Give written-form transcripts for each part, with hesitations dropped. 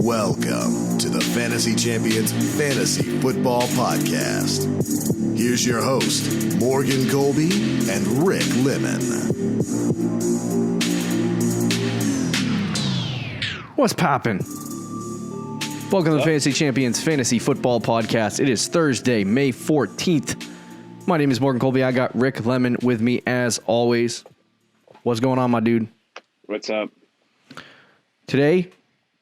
Welcome to the Fantasy Champions Fantasy Football Podcast. Here's your host, Morgan Colby and Rick Lemon. What's poppin'? Welcome to the Fantasy Champions Fantasy Football Podcast. It is Thursday, May 14th. My name is Morgan Colby. I got Rick Lemon with me as always. What's going on, my dude? What's up? Today,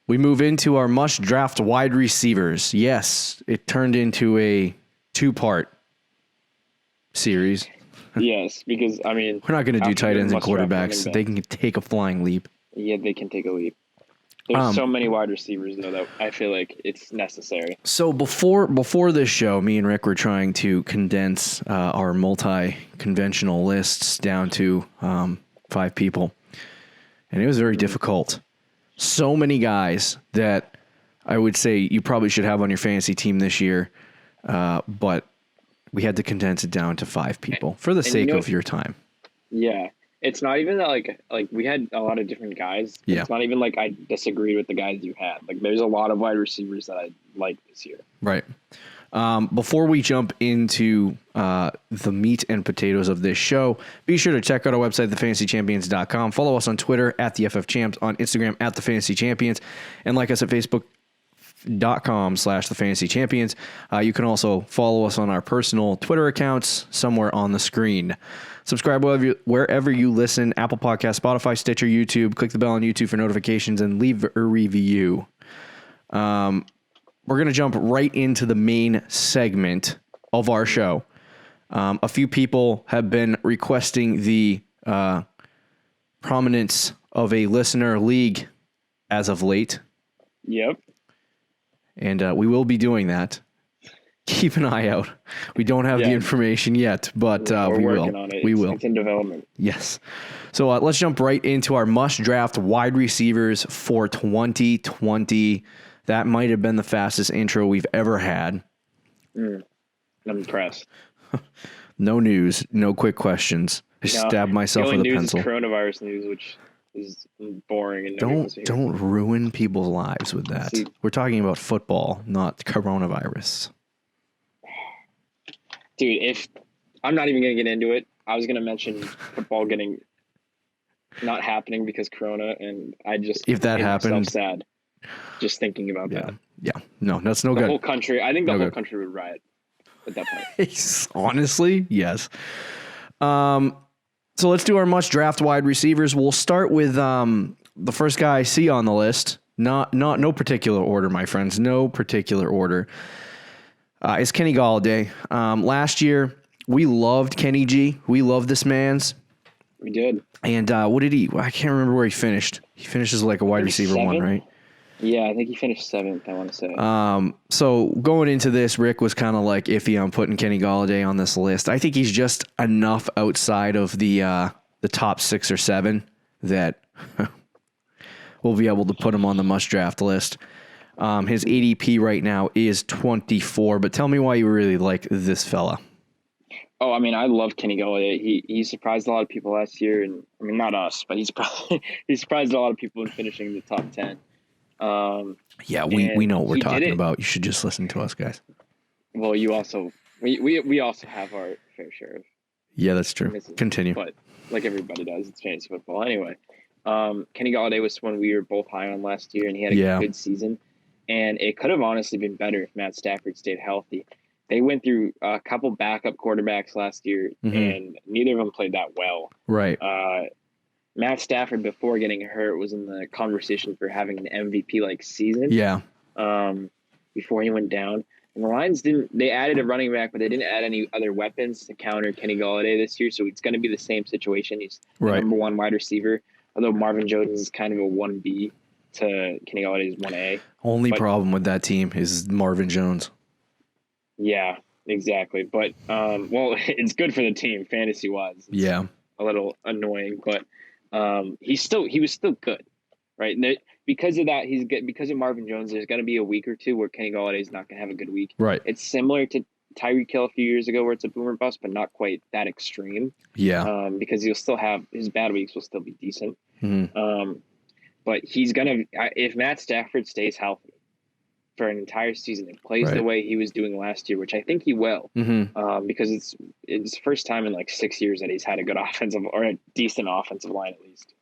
we move into our must-draft wide receivers. Yes, it turned into a two-part series. Yes, because, I mean... We're not going to do tight ends and quarterbacks. They can take a flying leap. Yeah, they can take a leap. There's so many wide receivers, though, that I feel like it's necessary. So before this show, me and Rick were trying to condense our multi-conventional lists down to 5 people. And it was very difficult. So many guys that I would say you probably should have on your fantasy team this year, but we had to condense it down to 5 people for the sake of your time. Yeah. It's not even that, like we had a lot of different guys. Yeah. It's not even like I disagreed with the guys you had. Like, there's a lot of wide receivers that I like this year. Right. Before we jump into the meat and potatoes of this show, be sure to check out our website, thefantasychampions.com. Follow us on Twitter at the FFChamps, on Instagram at thefantasychampions, and like us at Facebook.com/thefantasychampions. You can also follow us on our personal Twitter accounts somewhere on the screen. Subscribe wherever you listen, Apple Podcasts, Spotify, Stitcher, YouTube. Click the bell on YouTube for notifications and leave a review. We're going to jump right into the main segment of our show. A few people have been requesting the prominence of a listener league as of late. Yep. And we will be doing that. Keep an eye out. We don't have the information yet, but we will. On it. We will. It's in development. Yes. So let's jump right into our must-draft wide receivers for 2020. That might have been the fastest intro we've ever had. I'm impressed. No news, no quick questions. I stabbed myself with a pencil. The only news is coronavirus news, which is boring. And don't ruin people's lives with that. We're talking about football, not coronavirus. Dude, I'm not even going to get into it. I was going to mention football not happening because Corona, and I just if that happened, sad just thinking about that. Yeah, no, that's no good. The whole country, I think the whole country would riot at that point. Honestly, yes. So let's do our must-draft wide receivers. We'll start with the first guy I see on the list. No particular order, my friends. No particular order. It's Kenny Golladay. Last year, we loved Kenny G. We loved this man's. We did. And what did he? I can't remember where he finished. He finishes like a wide receiver 7? 1, right? Yeah, I think he finished 7th, I want to say. So going into this, Rick was kind of like iffy on putting Kenny Golladay on this list. I think he's just enough outside of the top 6 or 7 that we'll be able to put him on the must-draft list. His ADP right now is 24, but tell me why you really like this fella. Oh, I mean, I love Kenny Golladay. He surprised a lot of people last year, and I mean, not us, but he surprised a lot of people in finishing in the top 10. We know what we're talking about. You should just listen to us, guys. Well, you also we also have our fair share of. Yeah, that's true. Continue. But like everybody does, it's fantasy football anyway. Kenny Golladay was one we were both high on last year, and he had a good season. And it could have honestly been better if Matt Stafford stayed healthy. They went through a couple backup quarterbacks last year, and neither of them played that well. Right. Matt Stafford, before getting hurt, was in the conversation for having an MVP-like season. Yeah. Before he went down. And the Lions they added a running back, but they didn't add any other weapons to counter Kenny Golladay this year. So it's going to be the same situation. He's the number 1 wide receiver, although Marvin Jones is kind of a 1B to Kenny Galladay's 1A. Only problem with that team is Marvin Jones. Yeah, exactly. But, it's good for the team fantasy-wise. It's a little annoying, but he was still good, right? And because of that, because of Marvin Jones, there's going to be a week or two where Kenny Golladay is not going to have a good week. Right. It's similar to Tyreek Hill a few years ago where it's a boomer bust, but not quite that extreme. Yeah. Because he'll still have his bad weeks will still be decent. Mm-hmm. But he's going to, if Matt Stafford stays healthy, for an entire season and plays the way he was doing last year, which I think he will, because it's the first time in like 6 years that he's had a good offensive or a decent offensive line, at least,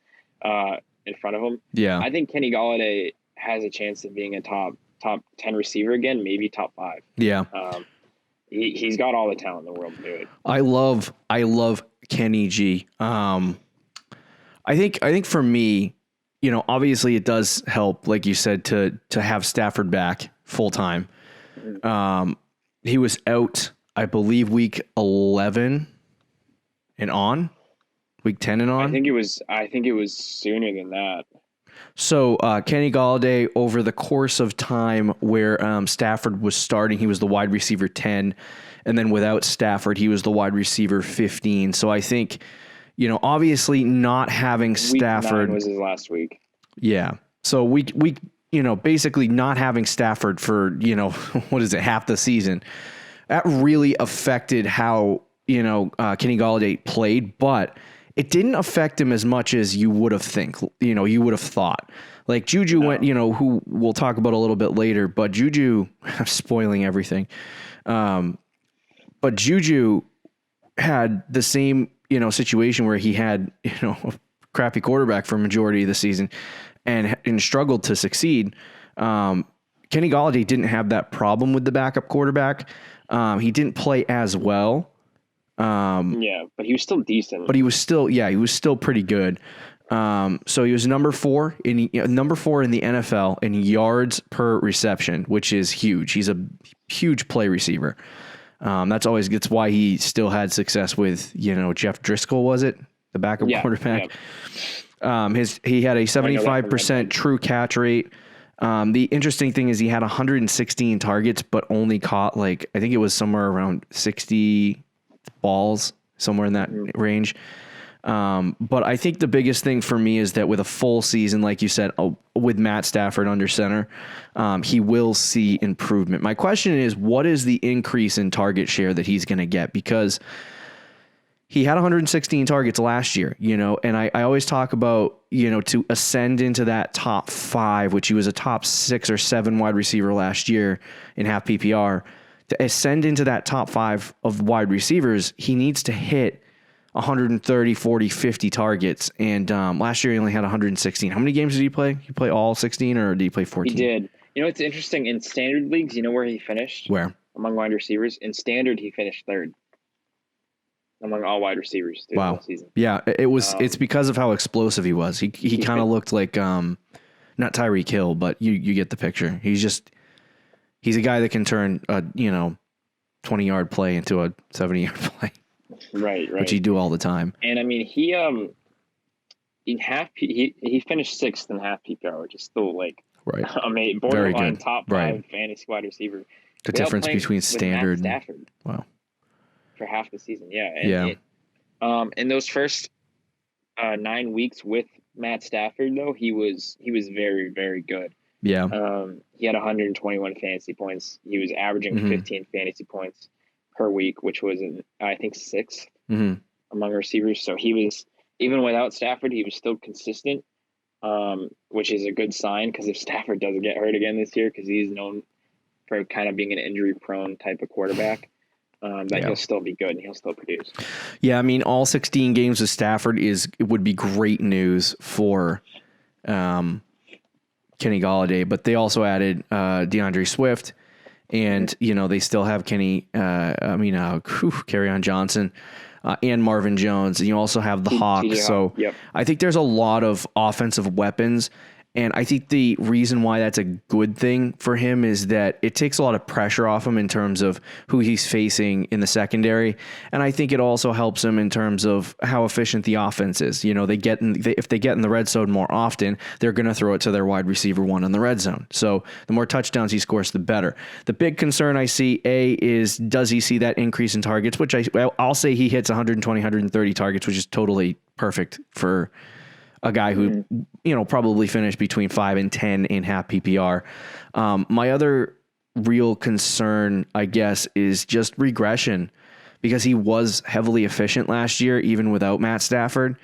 in front of him. Yeah. I think Kenny Golladay has a chance of being a top 10 receiver again, maybe top 5. Yeah. He's got all the talent in the world to do it. I love Kenny G. I think for me, obviously it does help, like you said, to have Stafford back full time. He was out, I believe, week 11 and on, week 10 and on. I think it was sooner than that. So Kenny Golladay, over the course of time where Stafford was starting, he was the wide receiver 10, and then without Stafford, he was the wide receiver 15. So I think, obviously not having Stafford Week 9 was his last week. Yeah. So we basically not having Stafford for, what is it, half the season. That really affected how, Kenny Golladay played, but it didn't affect him as much as you would have thought. Like Juju went, who we'll talk about a little bit later, but Juju, I'm spoiling everything. But Juju had the same, situation where he had, a crappy quarterback for a majority of the season and struggled to succeed. Kenny Golladay didn't have that problem with the backup quarterback. He didn't play as well. But he was still decent. But he was still pretty good. So he was number 4 in the NFL in yards per reception, which is huge. He's a huge play receiver. That's why he still had success with, Jeff Driscoll, was it? The backup quarterback. Yeah. He had a 75% true catch rate. The interesting thing is he had 116 targets, but only caught I think it was somewhere around 60 balls, somewhere in that range. But I think the biggest thing for me is that with a full season, like you said, with Matt Stafford under center, he will see improvement. My question is, what is the increase in target share that he's going to get? Because he had 116 targets last year, and I always talk about, to ascend into that top 5, which he was a top 6 or 7 wide receiver last year in half PPR. To ascend into that top 5 of wide receivers, he needs to hit 130, 40, 50 targets. And last year he only had 116. How many games did he play? He play all 16 or did he play 14? He did. It's interesting. In standard leagues, where he finished? Where? Among wide receivers. In standard, he finished 3rd. Among all wide receivers through the whole season. Yeah, it's because of how explosive he was. He kind of looked like not Tyreek Hill, but you get the picture. He's a guy that can turn a 20-yard play into a 70-yard play. Right. Which he do all the time. And I mean, he finished 6th in half PPR, which is still borderline top 5 fantasy wide receiver. The difference between standard Matt Stafford. Wow. For half the season, in those first 9 weeks with Matt Stafford, though, he was very, very good. Yeah. He had 121 fantasy points. He was averaging 15 fantasy points per week, which was I think 6th among receivers. So he was, even without Stafford, he was still consistent, which is a good sign, because if Stafford doesn't get hurt again this year, because he's known for kind of being an injury-prone type of quarterback. He'll still be good and he'll still produce. Yeah, I mean, all 16 games with Stafford would be great news for Kenny Golladay, but they also added DeAndre Swift, and they still have Kerryon Johnson and Marvin Jones, and you also have the Hawks. So I think there's a lot of offensive weapons. And I think the reason why that's a good thing for him is that it takes a lot of pressure off him in terms of who he's facing in the secondary. And I think it also helps him in terms of how efficient the offense is. If they get in the red zone more often, they're going to throw it to their wide receiver 1 in the red zone. So the more touchdowns he scores, the better. The big concern I see, is does he see that increase in targets, which I'll say he hits 120, 130 targets, which is totally perfect for a guy who, probably finished between 5 and 10 in half PPR. My other real concern, I guess, is just regression, because he was heavily efficient last year, even without Matt Stafford.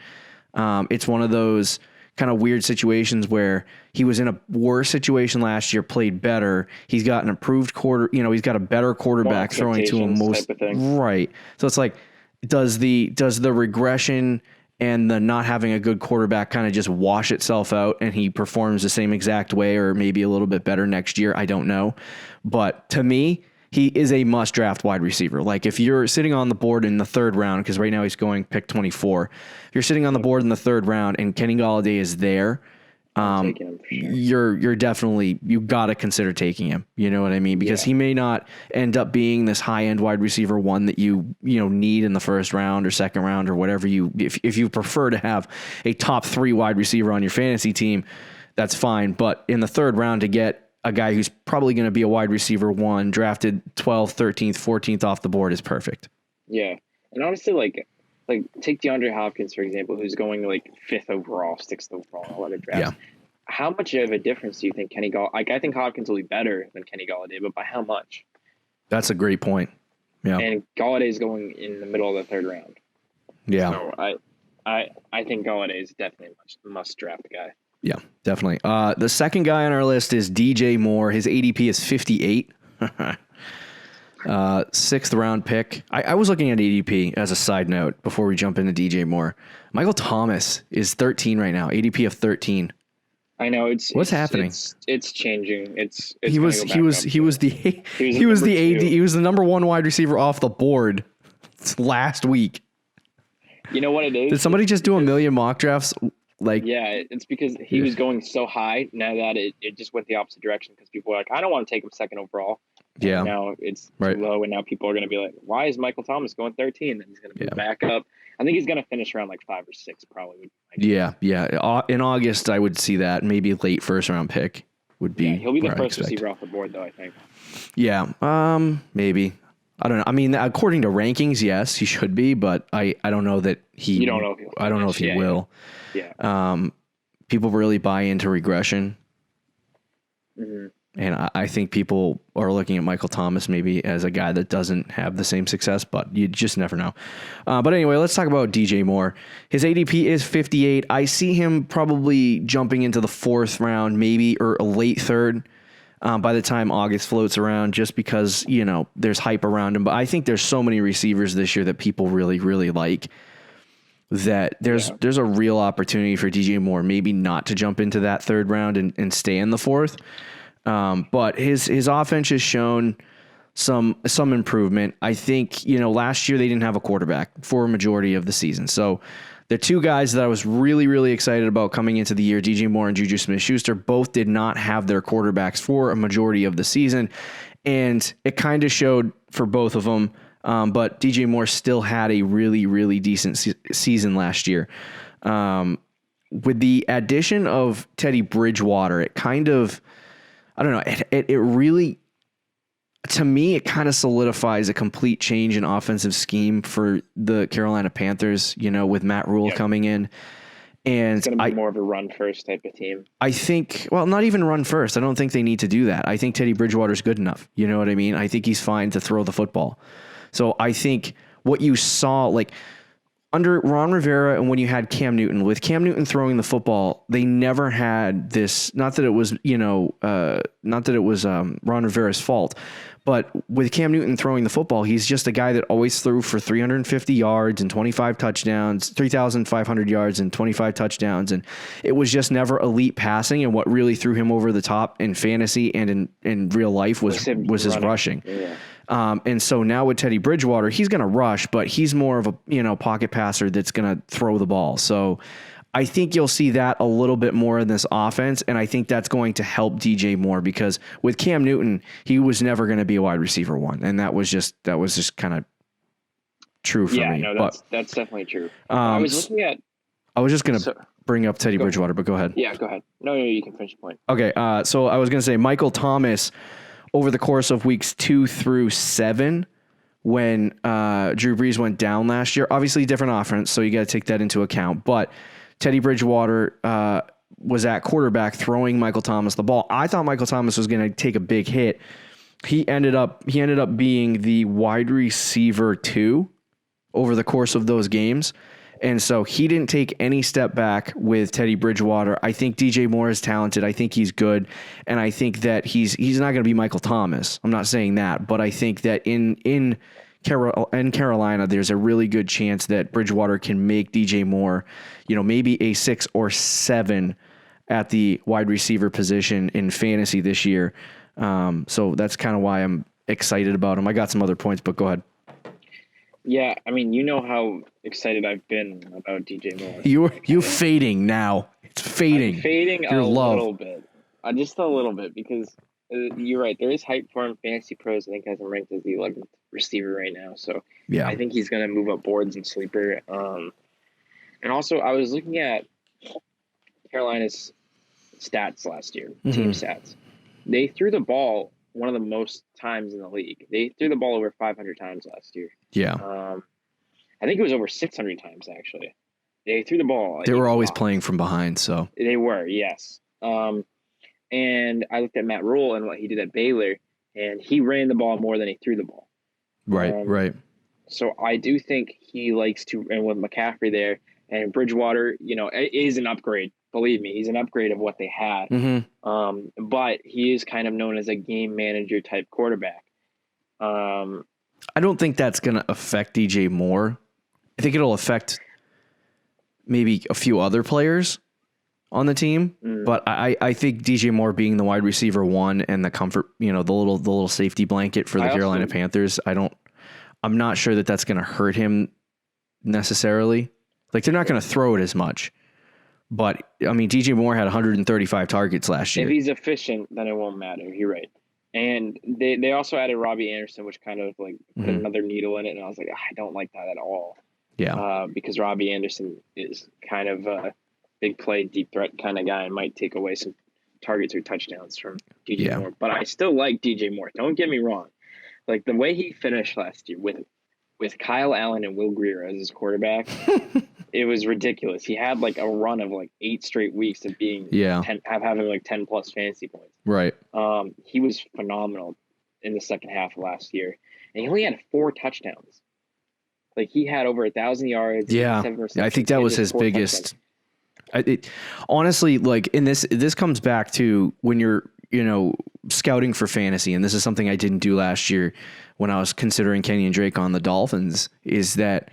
It's one of those kind of weird situations where he was in a worse situation last year, played better. He's got an improved he's got a better quarterback throwing to him most. Right. So it's like, does the regression and the not having a good quarterback kind of just wash itself out and he performs the same exact way or maybe a little bit better next year? I don't know. But to me, he is a must draft wide receiver. Like if you're sitting on the board in the third round, because right now he's going pick 24. If you're sitting on the board in the third round and Kenny Golladay is there, you're definitely, you got to consider taking him. You know what I mean? Because he may not end up being this high end wide receiver one that you need in the first round or second round or whatever if you prefer to have a top 3 wide receiver on your fantasy team, that's fine. But in the third round to get a guy who's probably going to be a wide receiver one drafted 12th, 13th, 14th off the board is perfect. Yeah. And honestly, like take DeAndre Hopkins, for example, who's going like 5th overall, 6th overall in a lot of drafts. Yeah. How much of a difference do you think Kenny Galladay? Like, I think Hopkins will be better than Kenny Golladay, but by how much? That's a great point. Yeah. And Golladay is going in the middle of the third round. Yeah. So I think Golladay is definitely a must draft guy. Yeah, definitely. The second guy on our list is DJ Moore. His ADP is 58. 6th round pick. I was looking at ADP as a side note before we jump into DJ Moore. Michael Thomas is 13 right now. ADP of 13. I know what's happening. It's changing. He was the number 1 wide receiver off the board last week. You know what it is? Did somebody just do a million mock drafts? It's because he was going so high. Now that it just went the opposite direction because people are like, I don't want to take him 2nd overall. Yeah. And now it's too low, and now people are going to be like, why is Michael Thomas going 13? And he's going to move back up. I think he's going to finish around like 5 or 6 probably. Yeah. In August, I would see that. Maybe late first round pick would be. Yeah, he'll be the first receiver off the board, though, I think. Yeah. Maybe. I don't know. I mean, according to rankings, yes, he should be, but I don't know that he. You don't know if I don't know if he will. Yeah. People really buy into regression. Mm-hmm. And I think people are looking at Michael Thomas maybe as a guy that doesn't have the same success, but you just never know. But anyway, let's talk about DJ Moore. His ADP is 58. I see him probably jumping into the 4th round, maybe, or a late 3rd by the time August floats around, just because, there's hype around him. But I think there's so many receivers this year that people really, really like that there's a real opportunity for DJ Moore maybe not to jump into that 3rd round and stay in the 4th. But his offense has shown some improvement. I think, last year they didn't have a quarterback for a majority of the season. So the 2 guys that I was really, really excited about coming into the year, DJ Moore and Juju Smith-Schuster, both did not have their quarterbacks for a majority of the season. And it kind of showed for both of them. But DJ Moore still had a really, really decent season last year. With the addition of Teddy Bridgewater, it kind of, I don't know, it really, to me, it kind of solidifies a complete change in offensive scheme for the Carolina Panthers, with Matt Rule coming in. And it's going to be more of a run first type of team. I think, well, not even run first. I don't think they need to do that. I think Teddy Bridgewater's good enough. You know what I mean? I think he's fine to throw the football. So I think what you saw, like under Ron Rivera and when you had Cam Newton, with Cam Newton throwing the football, they never had this, not that it was Ron Rivera's fault, but with Cam Newton throwing the football, he's just a guy that always threw for 350 yards and 25 touchdowns, 3,500 yards and 25 touchdowns. And it was just never elite passing. And what really threw him over the top in fantasy and in real life was his rushing. Yeah. And so now with Teddy Bridgewater, he's going to rush, but he's more of a, pocket passer that's going to throw the ball. So I think you'll see that a little bit more in this offense. And I think that's going to help DJ Moore because with Cam Newton, he was never going to be a wide receiver one. And that was just kind of true for me. Yeah, no, that's definitely true. I was just going to bring up Teddy Bridgewater, but go ahead. Yeah, go ahead. No, you can finish the point. Okay. So I was going to say Michael Thomas, over the course of weeks 2 through 7, when Drew Brees went down last year, obviously different offense, so you got to take that into account. But Teddy Bridgewater was at quarterback throwing Michael Thomas the ball. I thought Michael Thomas was going to take a big hit. He ended up being the wide receiver 2 over the course of those games. And so he didn't take any step back with Teddy Bridgewater. I think DJ Moore is talented. I think he's good. And I think that he's not going to be Michael Thomas. I'm not saying that, but I think that in Carolina, there's a really good chance that Bridgewater can make DJ Moore, maybe a 6 or 7 at the wide receiver position in fantasy this year. So that's kind of why I'm excited about him. I got some other points, but go ahead. Yeah, I mean, you know how excited I've been about DJ Moore. You're fading now. It's fading. I'm fading little bit. Just a little bit, because you're right. There is hype for him. Fantasy Pros, I think, has him ranked as the 11th receiver right now. So yeah, I think he's going to move up boards and sleeper. And also, I was looking at Carolina's stats last year, team stats. They threw the ball one of the most times in the league. They threw the ball over 500 times last year. Yeah. I think it was over 600 times, actually. They threw the ball. They were always playing from behind, so. They were, yes. And I looked at Matt Rule and what he did at Baylor, and he ran the ball more than he threw the ball. Right. So I do think he likes to, and with McCaffrey there, and Bridgewater, is an upgrade. Believe me, he's an upgrade of what they had. But he is kind of known as a game manager type quarterback. I don't think that's going to affect DJ Moore. I think it'll affect maybe a few other players on the team. But I think DJ Moore being the wide receiver 1 and the comfort, the little safety blanket for the Carolina Panthers, I'm not sure that that's going to hurt him necessarily. Like, they're not going to throw it as much. But, I mean, DJ Moore had 135 targets last year. If he's efficient, then it won't matter. You're right. And they also added Robbie Anderson, which kind of put another needle in it. And I was like, I don't like that at all. Yeah. Because Robbie Anderson is kind of a big play, deep threat kind of guy and might take away some targets or touchdowns from DJ Moore. But I still like DJ Moore. Don't get me wrong. Like, the way he finished last year with Kyle Allen and Will Grier as his quarterback, it was ridiculous. He had a run of 8 straight weeks of being having 10 plus fantasy points. Right. He was phenomenal in the second half of last year, and he only had 4 touchdowns. He had over 1,000 yards. Yeah, I think that was his biggest. Honestly, in this comes back to when you're scouting for fantasy, and this is something I didn't do last year when I was considering Kenyon Drake on the Dolphins, is that,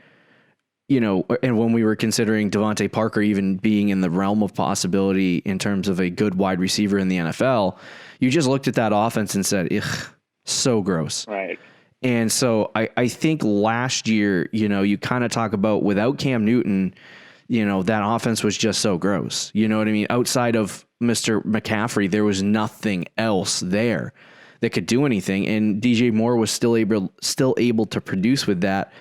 and when we were considering Devontae Parker even being in the realm of possibility in terms of a good wide receiver in the NFL, you just looked at that offense and said, ugh, so gross. Right. And so I think last year, you kind of talk about without Cam Newton, that offense was just so gross. You know what I mean? Outside of Mr. McCaffrey, there was nothing else there that could do anything. And DJ Moore was still able to produce with that.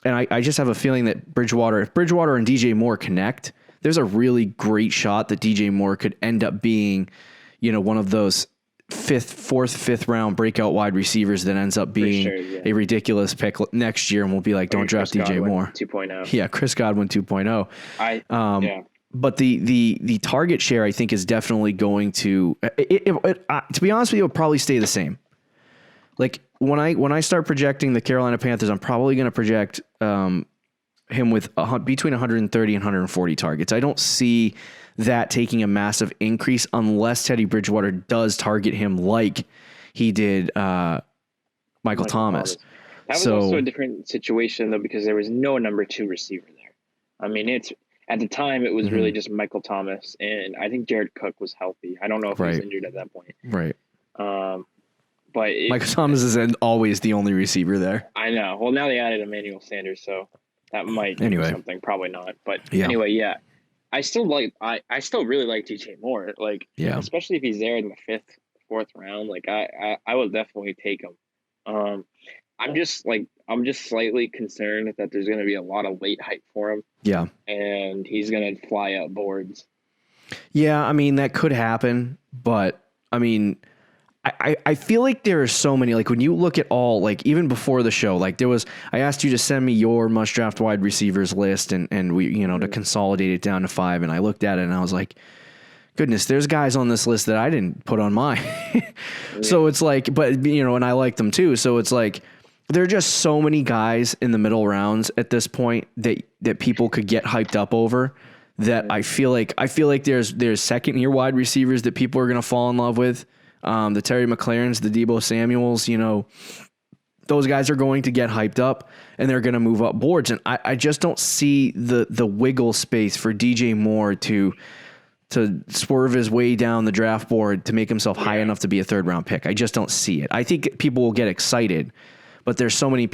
And I just have a feeling that if Bridgewater and DJ Moore connect, there's a really great shot that DJ Moore could end up being, one of those fifth round breakout wide receivers that ends up being a ridiculous pick next year. And we'll be like, don't draft DJ Moore 2.0. Yeah. Chris Godwin 2.0. But the target share, I think, is definitely going to be honest with you, it'll probably stay the same. When I start projecting the Carolina Panthers, I'm probably going to project him with between 130 and 140 targets. I don't see that taking a massive increase unless Teddy Bridgewater does target him like he did Michael Thomas. That was also a different situation, though, because there was no number 2 receiver there. I mean, at the time, it was really just Michael Thomas, and I think Jared Cook was healthy. I don't know if he was injured at that point. Right. But Michael Thomas is always the only receiver there. I know. Well, now they added Emmanuel Sanders, so that might do something. Probably not. But anyway, yeah. I still really like DJ Moore. Especially if he's there in the 5th, 4th round. I will definitely take him. I'm just slightly concerned that there's going to be a lot of late hype for him. Yeah. And he's going to fly up boards. Yeah, I mean, that could happen, but I mean, I feel like there are so many, when you look at all, even before the show, I asked you to send me your must draft wide receivers list and we, to consolidate it down to 5. And I looked at it and I was like, goodness, there's guys on this list that I didn't put on mine. So it's but and I like them too. So it's there are just so many guys in the middle rounds at this point that that people could get hyped up over. That I feel like there's second year wide receivers that people are going to fall in love with. The Terry McLarens, the Deebo Samuels, those guys are going to get hyped up and they're going to move up boards. And I just don't see the wiggle space for DJ Moore to swerve his way down the draft board to make himself high enough to be a 3rd round pick. I just don't see it. I think people will get excited, but there's so many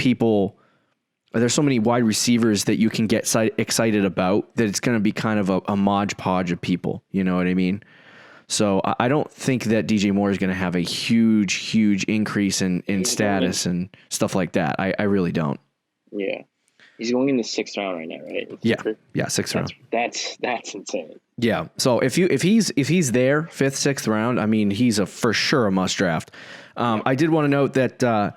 wide receivers that you can get excited about that it's going to be kind of a modge podge of people. You know what I mean? So I don't think that DJ Moore is going to have a huge increase in status and stuff like that. I really don't. Yeah. He's going in the 6th round right now, right? Yeah. 6th round. That's insane. Yeah. So if he's there, 5th, 6th round, I mean, he's for sure a must draft. I did want to note that,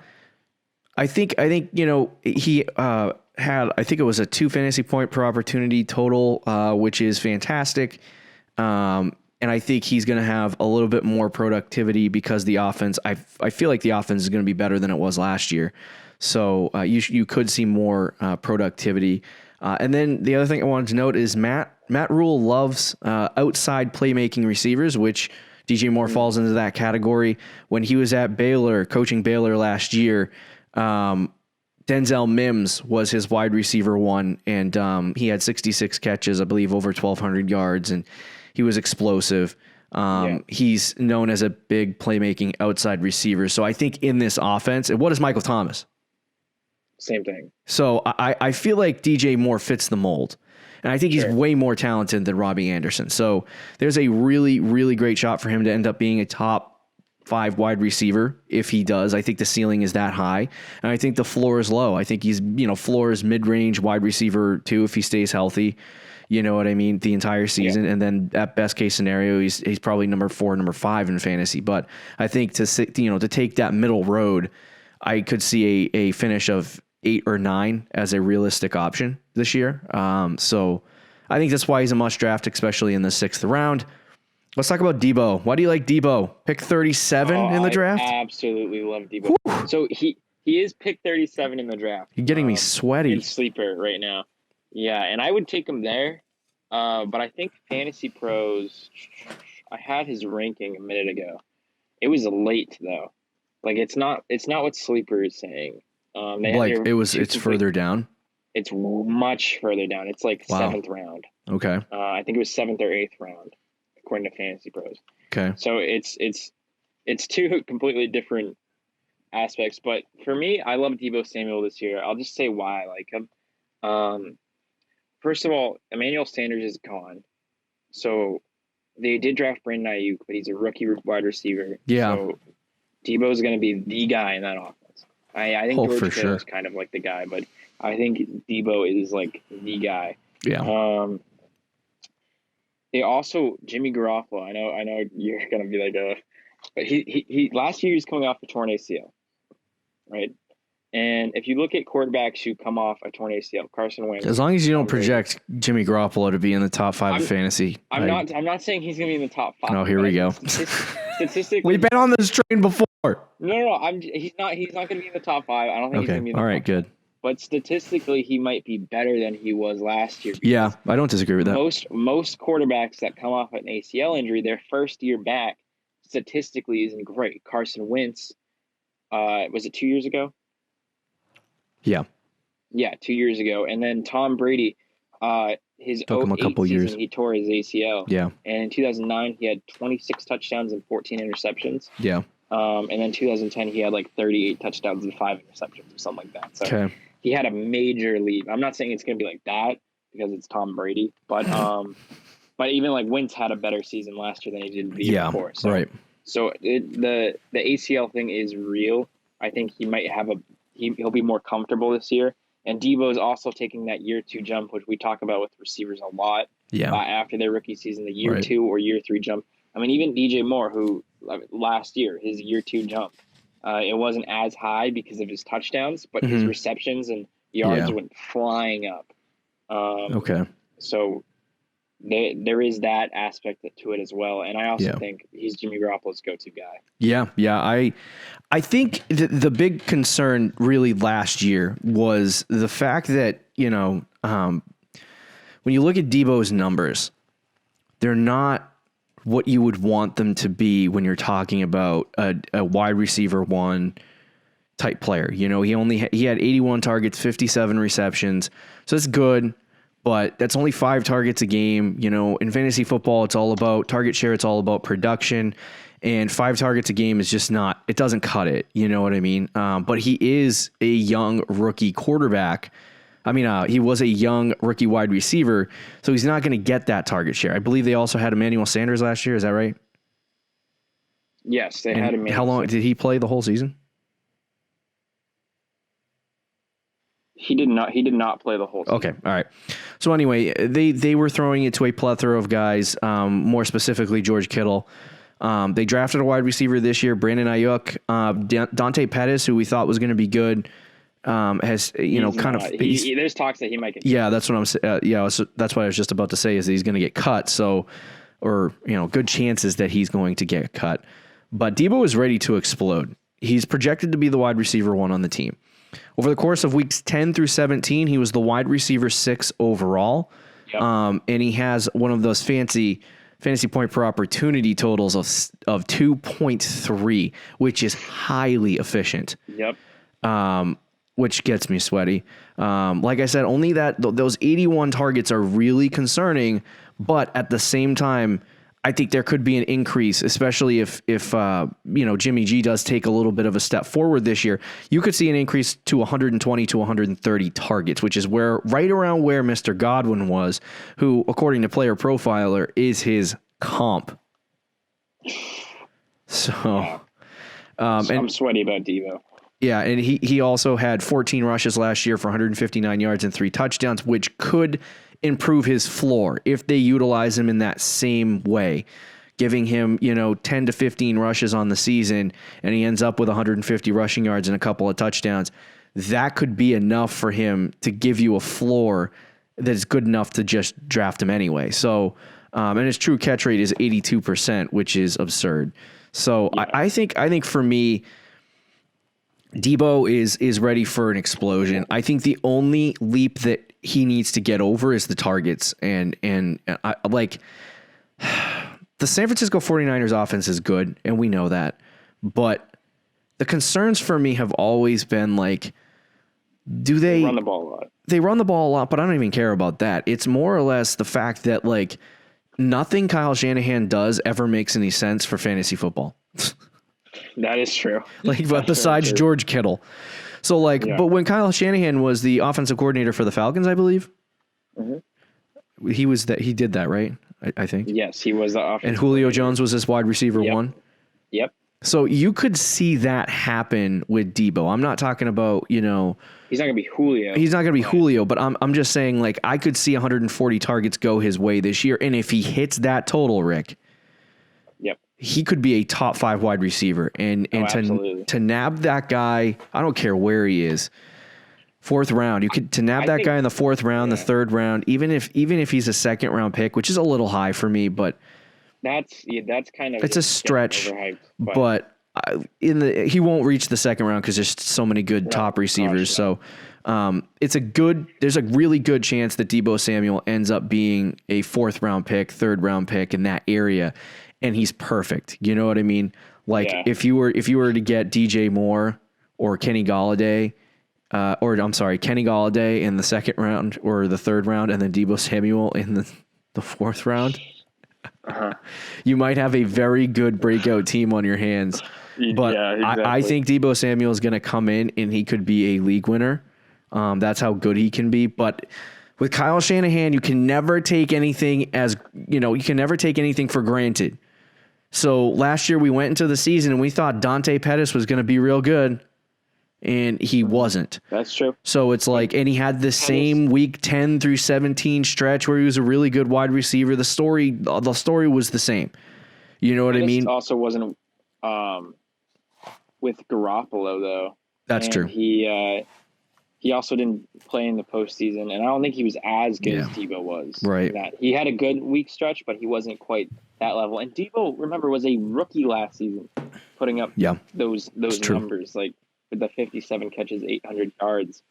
I think he had, I think it was a 2 fantasy point per opportunity total, which is fantastic. And I think he's going to have a little bit more productivity because the offense, I feel like the offense is going to be better than it was last year. So you could see more productivity. And then the other thing I wanted to note is Matt Rule loves outside playmaking receivers, which DJ Moore falls into that category. When he was at Baylor, coaching Baylor last year, Denzel Mims was his wide receiver 1, and he had 66 catches, I believe, over 1,200 yards, and he was explosive. He's known as a big playmaking outside receiver. So I think in this offense, and what is Michael Thomas? Same thing. So I feel like DJ Moore fits the mold. And I think he's way more talented than Robbie Anderson. So there's a really, really great shot for him to end up being a top 5 wide receiver if he does. I think the ceiling is that high. And I think the floor is low. I think he's, floor is mid-range wide receiver 2 if he stays healthy. You know what I mean? The entire season. Yeah. And then at best case scenario, he's probably number 4, number 5 in fantasy. But I think to take that middle road, I could see a finish of 8 or 9 as a realistic option this year. So I think that's why he's a must draft, especially in the 6th round. Let's talk about Debo. Why do you like Debo? Pick 37 in the draft? I absolutely love Debo. Whew. So he is pick 37 in the draft. You're getting me sweaty. In sleeper right now. Yeah, and I would take him there. But I think Fantasy Pros, I had his ranking a minute ago. It was late though. Like it's not what Sleeper is saying. It's further down. It's much further down. It's like 7th round. Okay. I think it was 7th or 8th round, according to Fantasy Pros. Okay. So it's 2 completely different aspects. But for me, I love Deebo Samuel this year. I'll just say why I like him. First of all, Emmanuel Sanders is gone. So they did draft Brandon Ayuk, but he's a rookie wide receiver. Yeah. So Debo is going to be the guy in that offense. I think George Kittle is kind of like the guy, but I think Debo is like the guy. Yeah. They also Jimmy Garofalo. I know you're going to be like but he last year he was coming off a torn ACL, right? And if you look at quarterbacks who come off a torn ACL, Carson Wentz. As long as you don't project Jimmy Garoppolo to be in the top 5 of fantasy. I'm not saying he's going to be in the top 5. Oh, here we go. Statistically, we've been on this train before. No. He's not going to be in the top 5. I don't think he's going to be in the top 5. All right, good. But statistically, he might be better than he was last year. Yeah, I don't disagree with that. Most quarterbacks that come off an ACL injury, their first year back, statistically isn't great. Carson Wentz, was it 2 years ago? Yeah. Yeah, 2 years ago. And then Tom Brady, his took him a couple years. He tore his ACL. Yeah. And in 2009, he had 26 touchdowns and 14 interceptions. Yeah. And then 2010, he had like 38 touchdowns and 5 interceptions or something like that. So he had a major leap. I'm not saying it's going to be like that because it's Tom Brady, but even like Wentz had a better season last year than he did the year before. So, right. So the ACL thing is real. I think he might have he'll be more comfortable this year. And Debo is also taking that year 2 jump, which we talk about with receivers a lot. Yeah. After their rookie season, the year 2 or year 3 jump. I mean, even DJ Moore, who last year, his year 2 jump, it wasn't as high because of his touchdowns, but his receptions and yards went flying up. So there is that aspect to it as well. And I also think he's Jimmy Garoppolo's go-to guy. Yeah. I think the big concern really last year was the fact that, when you look at Deebo's numbers, they're not what you would want them to be when you're talking about a wide receiver one type player. You know, he had 81 targets, 57 receptions. So that's good, but that's only 5 targets a game. You know, in fantasy football, it's all about target share. It's all about production, and 5 targets a game is just not, it doesn't cut it. You know what I mean? But he is a young rookie quarterback. I mean, he was a young rookie wide receiver, so he's not going to get that target share. I believe they also had Emmanuel Sanders last year. Is that right? Yes, they had Emmanuel. How long did he play the whole season? He did not play the whole season. Okay, all right. So anyway, they were throwing it to a plethora of guys, more specifically George Kittle. They drafted a wide receiver this year, Brandon Ayuk. Dante Pettis, who we thought was going to be good, has there's talks that he might get. Yeah, that's what I'm saying. That's what I was just about to say is that he's going to get cut. So, or good chances that he's going to get cut. But Deebo is ready to explode. He's projected to be the wide receiver 1 on the team. Over the course of weeks 10 through 17, he was the wide receiver 6 overall. Yep. And he has one of those fancy point per opportunity totals of 2.3, which is highly efficient. Yep. Which gets me sweaty. Like I said, only those 81 targets are really concerning, but at the same time, I think there could be an increase, especially if Jimmy G does take a little bit of a step forward this year. You could see an increase to 120 to 130 targets, which is right around where Mr. Godwin was, who, according to Player Profiler, is his comp. So, I'm sweaty about Deebo. Yeah, and he also had 14 rushes last year for 159 yards and 3 touchdowns, which could improve his floor if they utilize him in that same way, giving him 10 to 15 rushes on the season, and he ends up with 150 rushing yards and a couple of touchdowns. That could be enough for him to give you a floor that is good enough to just draft him anyway. So, and his true catch rate is 82%, which is absurd. So yeah. I think for me, Deebo is ready for an explosion. I think the only leap that he needs to get over is the targets. And I like the San Francisco 49ers offense is good, and we know that. But the concerns for me have always been like, they run the ball a lot? They run the ball a lot, but I don't even care about that. It's more or less the fact that like nothing Kyle Shanahan does ever makes any sense for fantasy football. That is true. But besides George Kittle. So but when Kyle Shanahan was the offensive coordinator for the Falcons, I believe, he did that, right? I think. Yes, he was the offensive. And Julio Jones was his wide receiver 1. Yep. So you could see that happen with Deebo. I'm not talking about, he's not going to be Julio. He's not going to be Julio, but I'm just saying I could see 140 targets go his way this year. And if he hits that total, Rick, he could be a top 5 wide receiver, and to nab that guy, I don't care where he is, 4th round. You could to nab that guy in the 4th round, the 3rd round, even if he's a 2nd round pick, which is a little high for me, but that's kind of it's a stretch. But he won't reach the 2nd round because there's so many good top receivers. So there's a really good chance that Deebo Samuel ends up being a 4th round pick, 3rd round pick in that area. And he's perfect. You know what I mean? If you were to get DJ Moore or Kenny Golladay, Kenny Golladay in the 2nd round or the 3rd round, and then Deebo Samuel in the 4th round, you might have a very good breakout team on your hands. But exactly. I think Deebo Samuel is going to come in and he could be a league winner. That's how good he can be. But with Kyle Shanahan, you can never take anything for granted. So last year we went into the season and we thought Dante Pettis was going to be real good, and he wasn't. That's true. So it's and he had the same week 10 through 17 stretch where he was a really good wide receiver. The story was the same. You know what I mean? Also wasn't with Garofalo though. That's true. He also didn't play in the postseason, and I don't think he was as good as Deebo was. Right. He had a good week stretch, but he wasn't quite that level. And Deebo, remember, was a rookie last season, putting up those numbers, with the 57 catches, 800 yards.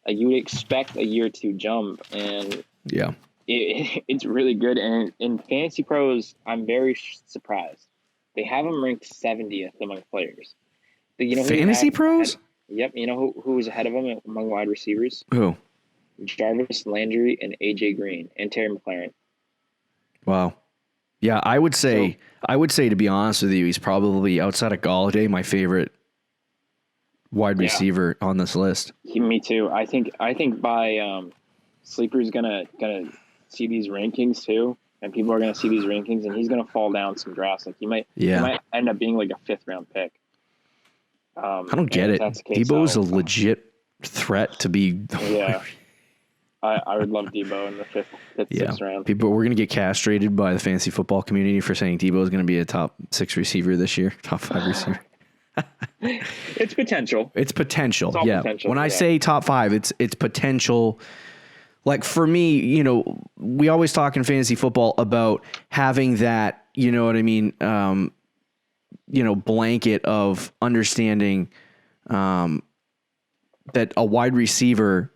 You would expect a year 2 jump, and it's really good. And in Fantasy Pros, I'm very surprised. They have him ranked 70th among players. But you know Fantasy Pros? Yep. You know who was ahead of him among wide receivers? Who? Jarvis Landry and AJ Green and Terry McLaurin. Wow. Yeah, I would say to be honest with you, he's probably outside of Galladay my favorite wide receiver on this list. Me too. I think by Sleeper's gonna see these rankings too, and people are gonna see these rankings, and he's gonna fall down some drafts. Like he might end up being like a 5th round pick. I don't get it. Debo's a legit threat to be. Yeah. I would love Debo in the 5th, 6th round. We're going to get castrated by the fantasy football community for saying Debo is going to be a top 6 receiver this year, top 5 receiver. It's potential. It's potential. It's all potential. When I say top 5, it's potential. Like for me, you know, we always talk in fantasy football about having that, you know what I mean, blanket of understanding that a wide receiver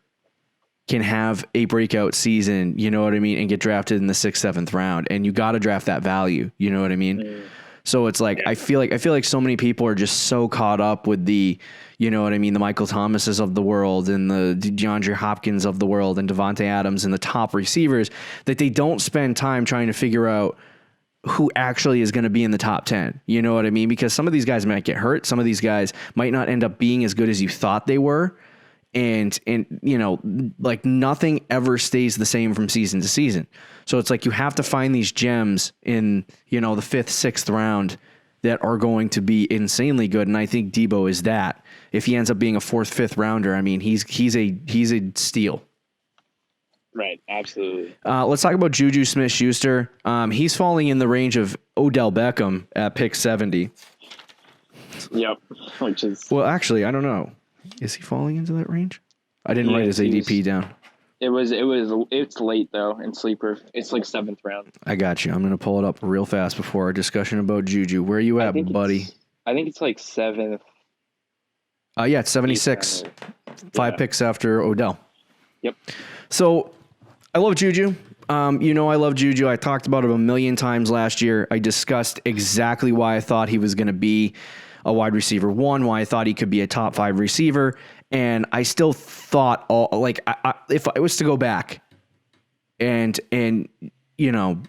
can have a breakout season, you know what I mean, and get drafted in the 6th, 7th round, and you got to draft that value, you know what I mean? So it's like, I feel like so many people are just so caught up with the, you know what I mean, the Michael Thomases of the world and the Deandre Hopkins of the world and Devontae Adams and the top receivers that they don't spend time trying to figure out who actually is going to be in the top 10. You know what I mean? Because some of these guys might get hurt. Some of these guys might not end up being as good as you thought they were. And you know, like nothing ever stays the same from season to season. So it's like you have to find these gems in, you know, the 5th, 6th round that are going to be insanely good. And I think Debo is that. If he ends up being a 4th, 5th rounder, I mean, he's a steal. Right. Absolutely. Let's talk about Juju Smith-Schuster. He's falling in the range of Odell Beckham at pick 70. Yep. Which is, well, actually, I don't know. Is he falling into that range? I didn't write his ADP down. It's late though in Sleeper. It's like 7th round. I got you. I'm going to pull it up real fast before our discussion about Juju. Where are you at, buddy? I think it's like 7th. Yeah, it's 76. 5 picks after Odell. Yep. So I love Juju. You know I love Juju. I talked about him a million times last year. I discussed exactly why I thought he was going to be a wide receiver 1, why I thought he could be a top 5 receiver. And I still thought, if I was to go back and you know,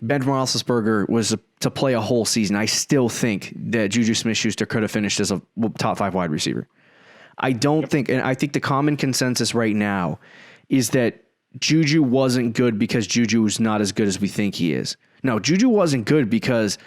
Ben Roethlisberger was to play a whole season, I still think that Juju Smith-Schuster could have finished as a top 5 wide receiver. I don't think, and I think the common consensus right now is that Juju wasn't good because Juju is not as good as we think he is. No, Juju wasn't good because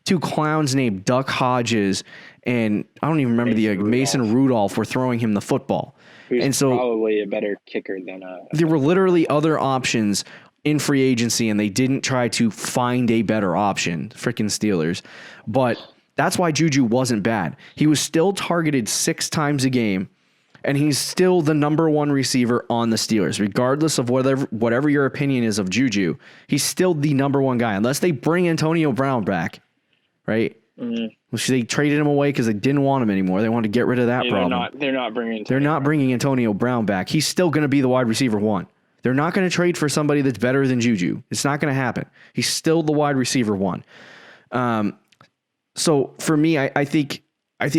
2 clowns named Duck Hodges and I don't even remember Mason Rudolph were throwing him the football. And so probably a better kicker than there were literally other options in free agency and they didn't try to find a better option. Freaking Steelers. But that's why Juju wasn't bad. He was still targeted 6 times a game and he's still the number 1 receiver on the Steelers, regardless of whatever your opinion is of Juju. He's still the number 1 guy, unless they bring Antonio Brown back, right? Mm-hmm. Which they traded him away because they didn't want him anymore. They wanted to get rid of that problem. They're not bringing Antonio Brown back. He's still going to be the wide receiver 1. They're not going to trade for somebody that's better than Juju. It's not going to happen. He's still the wide receiver 1. So for me, I think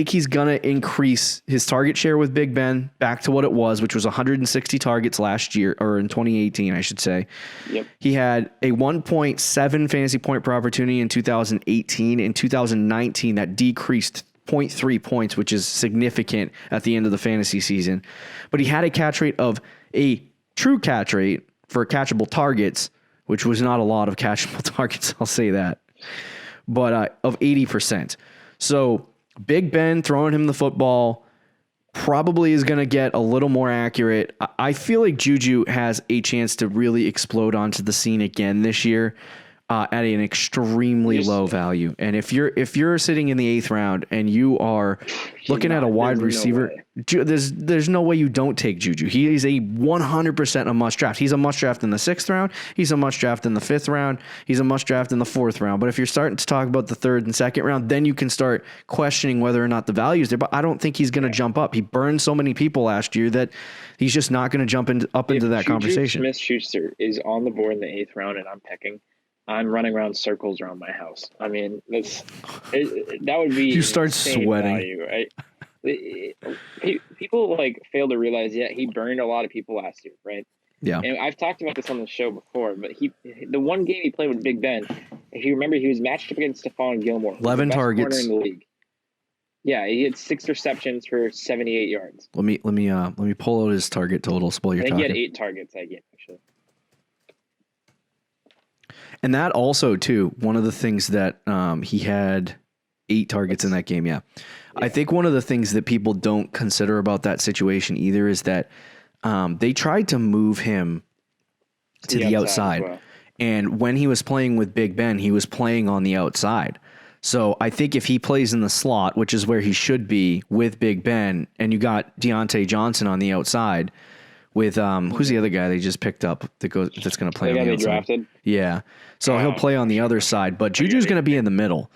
he's going to increase his target share with Big Ben back to what it was, which was 160 targets last year, or in 2018, I should say. Yep. He had a 1.7 fantasy point per opportunity in 2018. In 2019, that decreased 0.3 points, which is significant at the end of the fantasy season. But he had a catch rate of a true catch rate for catchable targets, which was not a lot of catchable targets, I'll say that, but of 80%. So Big Ben throwing him the football probably is going to get a little more accurate. I feel like Juju has a chance to really explode onto the scene again this year. at an extremely low value. And if you're sitting in the 8th round and you are looking at a wide receiver, there's no way you don't take Juju. He is a 100% a must draft. He's a must draft in the 6th round. He's a must draft in the 5th round. He's a must draft in the 4th round. But if you're starting to talk about the 3rd and 2nd round, then you can start questioning whether or not the value is there. But I don't think he's going to jump up. He burned so many people last year that he's just not going to jump up into that conversation. If Schuster is on the board in the 8th round and I'm picking, I'm running around circles around my house. I mean, that would be you start sweating. Value, right? People fail to realize, he burned a lot of people last year, right? Yeah. And I've talked about this on the show before, but the one game he played with Big Ben, if you remember, he was matched up against Stephon Gilmore, 11 targets in the league. Yeah, he had 6 receptions for 78 yards. Let me pull out his target totals while you're talking. He had 8 targets that game, actually. And that also, too, one of the things that he had 8 targets in that game. Yeah. I think one of the things that people don't consider about that situation either is that they tried to move him to the outside. Well. And when he was playing with Big Ben, he was playing on the outside. So I think if he plays in the slot, which is where he should be with Big Ben, and you got Deontay Johnson on the outside with who's the other guy they just picked up that's going to play on the outside? Drafted? Yeah. So he'll play on the other side, but Juju's going to be in the middle.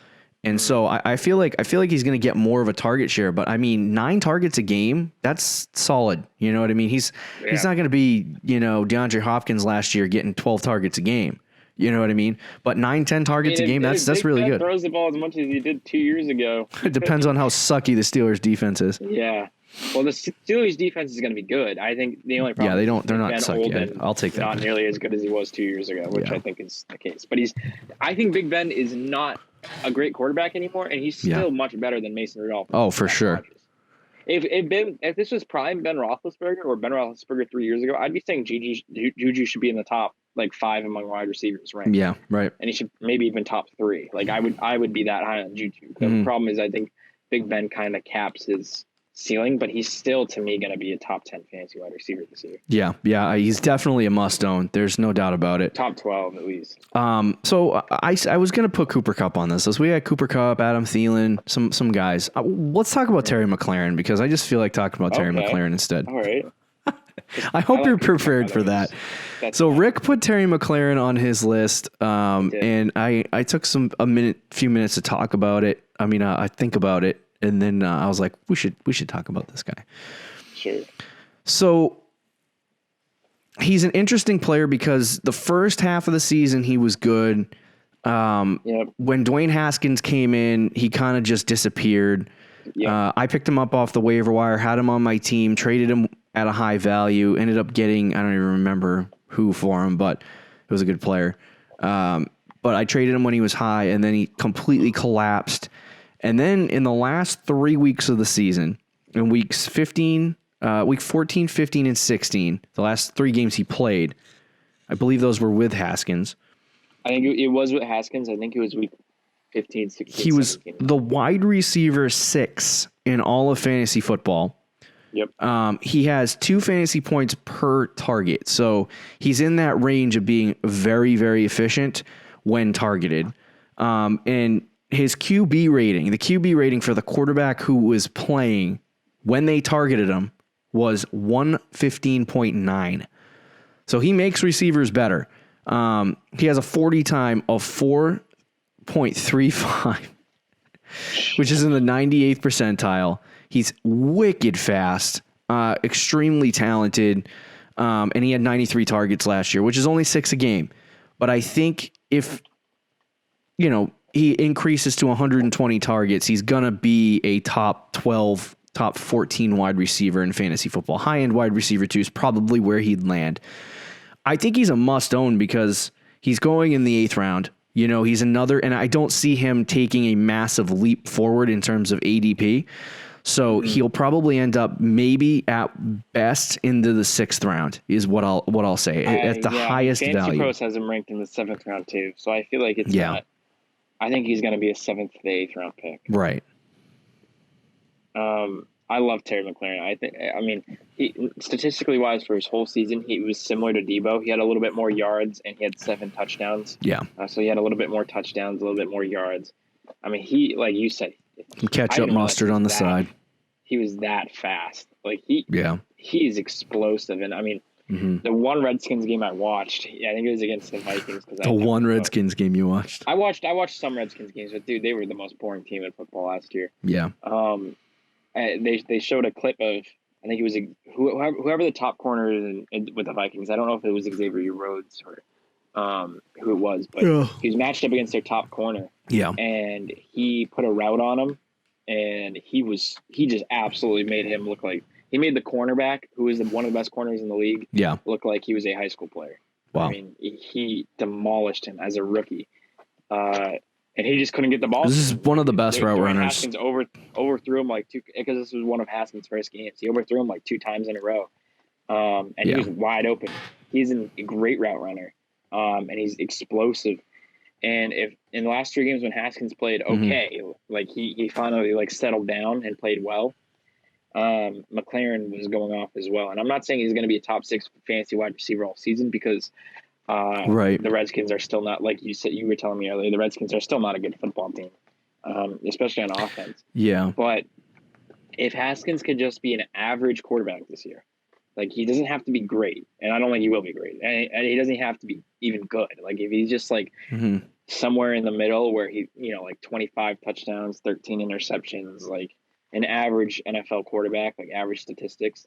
And so I feel like he's going to get more of a target share, but I mean 9 targets a game, that's solid. You know what I mean? He's not going to be, DeAndre Hopkins last year getting 12 targets a game. You know what I mean? But 9-10 targets a game, that's really good. Throws the ball as much as he did 2 years ago. It depends on how sucky the Steelers defense is. Yeah. Well, the Steelers defense is going to be good. I think the only problem they're not sucky. I'll take that. Not nearly as good as he was 2 years ago, which I think is the case. But I think Big Ben is not a great quarterback anymore, and he's still much better than Mason Rudolph. Oh, for sure. Rodgers. If this was prime Ben Roethlisberger or Ben Roethlisberger 3 years ago, I'd be saying Juju should be in the top 5 among wide receivers, right? Yeah, right. And he should maybe even top 3. I would be that high on Juju. The problem is I think Big Ben kind of caps his ceiling, but he's still, to me, going to be a top 10 fantasy wide receiver this year. Yeah, he's definitely a must-own. There's no doubt about it. Top 12, at least. So I was going to put Cooper Kupp on this. So we had Cooper Kupp, Adam Thielen, some guys. Let's talk about Terry McLaurin, because I just feel like talking about Terry McLaurin instead. All right. I hope you're prepared for that. So Rick put Terry McLaurin on his list, and I took few minutes to talk about it. I mean, I think about it. And then I was like, we should talk about this guy. Sure. So he's an interesting player because the first half of the season he was good. When Dwayne Haskins came in, he kind of just disappeared. Yep. I picked him up off the waiver wire, had him on my team, traded him at a high value, ended up getting, I don't even remember who for him, but it was a good player. But I traded him when he was high, and then he completely collapsed. And then in the last 3 weeks of the season, in week 14, 15, and 16, the last 3 games he played, I believe those were with Haskins. I think it was with Haskins. I think it was week 15, 16, He was 17. the wide receiver 6 in all of fantasy football. Yep. He has 2 fantasy points per target. So he's in that range of being very, very efficient when targeted. And his QB rating, the QB rating for the quarterback who was playing when they targeted him was 115.9. So he makes receivers better. He has a 40 time of 4.35, which is in the 98th percentile. He's wicked fast, extremely talented, and he had 93 targets last year, which is only 6 a game. But I think if, he increases to 120 targets, he's going to be a top 12, top 14 wide receiver in fantasy football. High-end wide receiver, too, is probably where he'd land. I think he's a must-own because he's going in the 8th round. He's another, and I don't see him taking a massive leap forward in terms of ADP. So he'll probably end up maybe at best into the 6th round is what I'll say at the highest Fantasy value. Pros has him ranked in the 7th round, too. So I feel like it's not. I think he's going to be a 7th to 8th round pick. Right. I love Terry McLaurin. Statistically wise for his whole season, he was similar to Debo. He had a little bit more yards and he had 7 touchdowns. Yeah. So he had a little bit more touchdowns, a little bit more yards. I mean, he, like you said, catch up mustard on the side. He was that fast. Like he is explosive. And I mean, the one Redskins game I watched, I think it was against the Vikings. Redskins game you watched? I watched some Redskins games, but dude, they were the most boring team in football last year. Yeah. They showed a clip of, I think it was whoever the top corner is with the Vikings. I don't know if it was Xavier Rhodes or who it was, but he was matched up against their top corner. Yeah. And he put a route on him, and he just absolutely made him look like, he made the cornerback, who is one of the best corners in the league, look like he was a high school player. Wow. I mean, he demolished him as a rookie. And he just couldn't get the ball. This is one of the best route runners. Haskins overthrew him like 2, because this was one of Haskins' first games. He overthrew him like 2 times in a row. He was wide open. He's a great route runner. And he's explosive. And if in the last 3 games when Haskins played like he finally like settled down and played well, Mclaren was going off as well. And I'm not saying he's going to be a top 6 fantasy wide receiver all season, because the Redskins are still not, like you said, you were telling me earlier, the Redskins are still not a good football team, especially on offense. Yeah. But if Haskins could just be an average quarterback this year, like he doesn't have to be great, and I don't think he will be great, and he doesn't have to be even good. Like if he's just like somewhere in the middle where he, like 25 touchdowns, 13 interceptions, like an average NFL quarterback, like average statistics,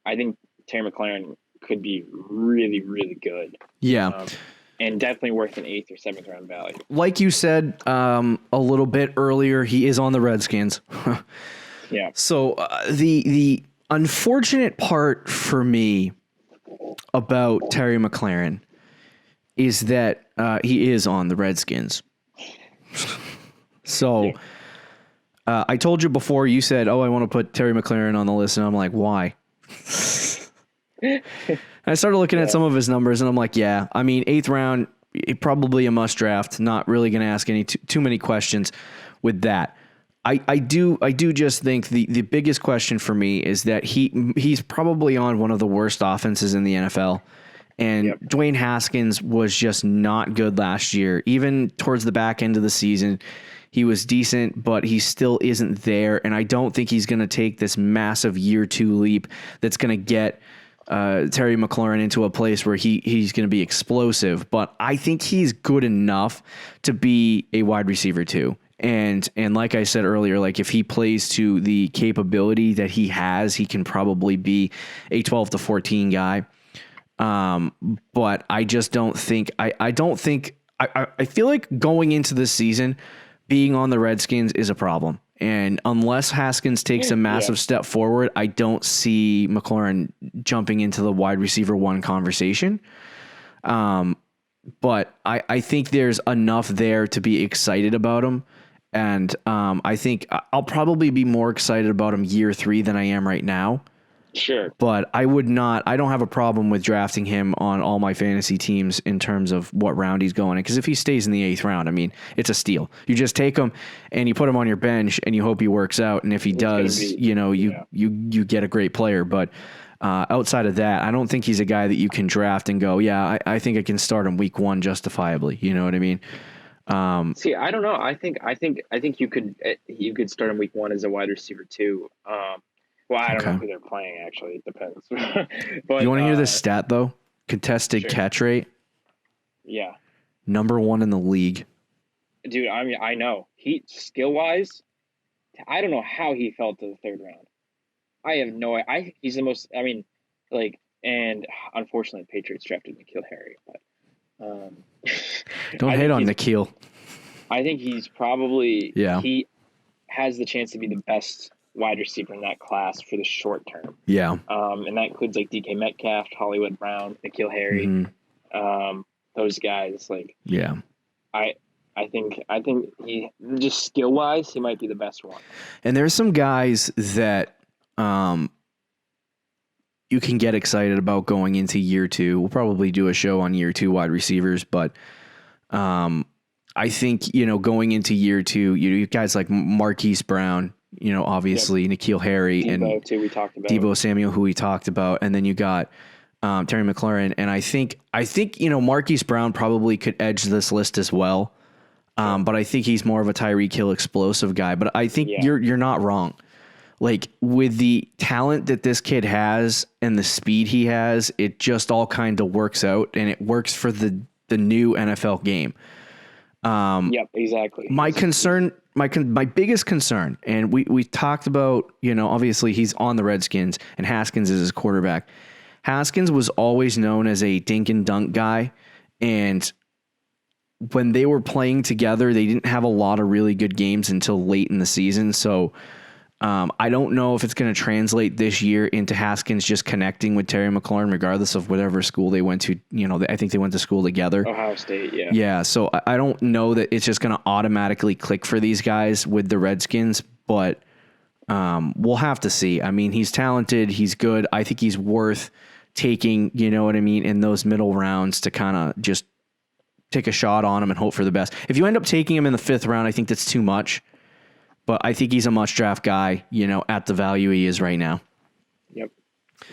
I think Terry McLaurin could be really, really good. Yeah. And definitely worth an 8th or 7th round value. Like you said a little bit earlier, he is on the Redskins. Yeah. So the unfortunate part for me about Terry McLaurin is that he is on the Redskins. So I told you before, you said, I want to put Terry McLaurin on the list. And I'm like, why? I started looking at some of his numbers and I'm like, 8th round, probably a must draft. Not really going to ask any too many questions with that. I do just think the biggest question for me is that he's probably on one of the worst offenses in the NFL. And Dwayne Haskins was just not good last year. Even towards the back end of the season, he was decent, but he still isn't there. And I don't think he's going to take this massive year 2 leap that's going to get Terry McLaurin into a place where he's going to be explosive. But I think he's good enough to be a wide receiver too. And like I said earlier, like if he plays to the capability that he has, he can probably be a 12 to 14 guy. But I just don't think, I feel like going into this season, being on the Redskins is a problem. And unless Haskins takes a massive step forward, I don't see McLaurin jumping into the wide receiver 1 conversation. But I think there's enough there to be excited about him. And I think I'll probably be more excited about him year 3 than I am right now. Sure. But I don't have a problem with drafting him on all my fantasy teams in terms of what round he's going in. Because if he stays in the 8th round, I mean, it's a steal. You just take him and you put him on your bench and you hope he works out. And if he does, you get a great player. But outside of that, I don't think he's a guy that you can draft and go, I think I can start him week 1 justifiably. You know what I mean? See, I don't know. I think you could start him week 1 as a wide receiver too. Well, I don't know who they're playing, actually. It depends. But you want to hear this stat, though? Contested catch rate? Yeah. Number 1 in the league. Dude, I mean, I know. Skill-wise, I don't know how he fell to the 3rd round. I have no idea. He's the most, and unfortunately, the Patriots drafted Mclaren. But don't hate on Nikhil. I think he's probably, he has the chance to be the best wide receiver in that class for the short term. Yeah. And that includes like DK Metcalf, Hollywood Brown, N'Keal Harry, those guys. I think he just skill wise, he might be the best one. And there's some guys that you can get excited about going into year 2. We'll probably do a show on year 2 wide receivers, but I think, going into year 2, you guys like Marquis Brown, obviously N'Keal Harry Debo, and too, we talked about. Debo Samuel, who we talked about. And then you got Terry McLaurin. And I think Marquis Brown probably could edge this list as well. But I think he's more of a Tyreek Hill explosive guy. But I think you're not wrong. Like, with the talent that this kid has and the speed he has, it just all kind of works out, and it works for the new NFL game. Yep, exactly. My biggest concern, and we talked about, obviously he's on the Redskins and Haskins is his quarterback. Haskins was always known as a dink and dunk guy, and when they were playing together, they didn't have a lot of really good games until late in the season. So I don't know if it's going to translate this year into Haskins just connecting with Terry McLaurin, regardless of whatever school they went to. I think they went to school together. Ohio State, yeah. Yeah, so I don't know that it's just going to automatically click for these guys with the Redskins, but we'll have to see. I mean, he's talented. He's good. I think he's worth taking, in those middle rounds to kind of just take a shot on him and hope for the best. If you end up taking him in the 5th round, I think that's too much. But I think he's a must-draft guy, at the value he is right now. Yep.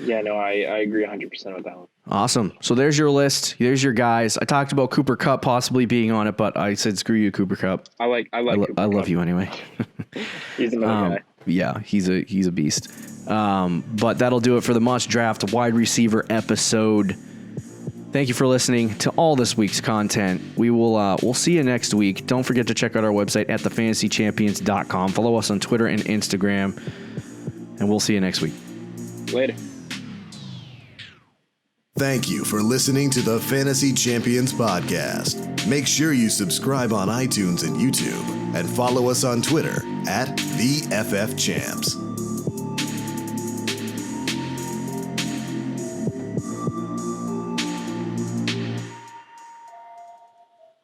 Yeah, no, I agree 100% with that one. Awesome. So there's your list. There's your guys. I talked about Cooper Kupp possibly being on it, but I said, screw you, Cooper Kupp. I love you anyway. He's another guy. Yeah, he's a beast. But that'll do it for the must-draft wide receiver episode. Thank you for listening to all this week's content. We'll see you next week. Don't forget to check out our website at thefantasychampions.com. Follow us on Twitter and Instagram, and we'll see you next week. Later. Thank you for listening to the Fantasy Champions podcast. Make sure you subscribe on iTunes and YouTube, and follow us on Twitter at @TheFFChamps.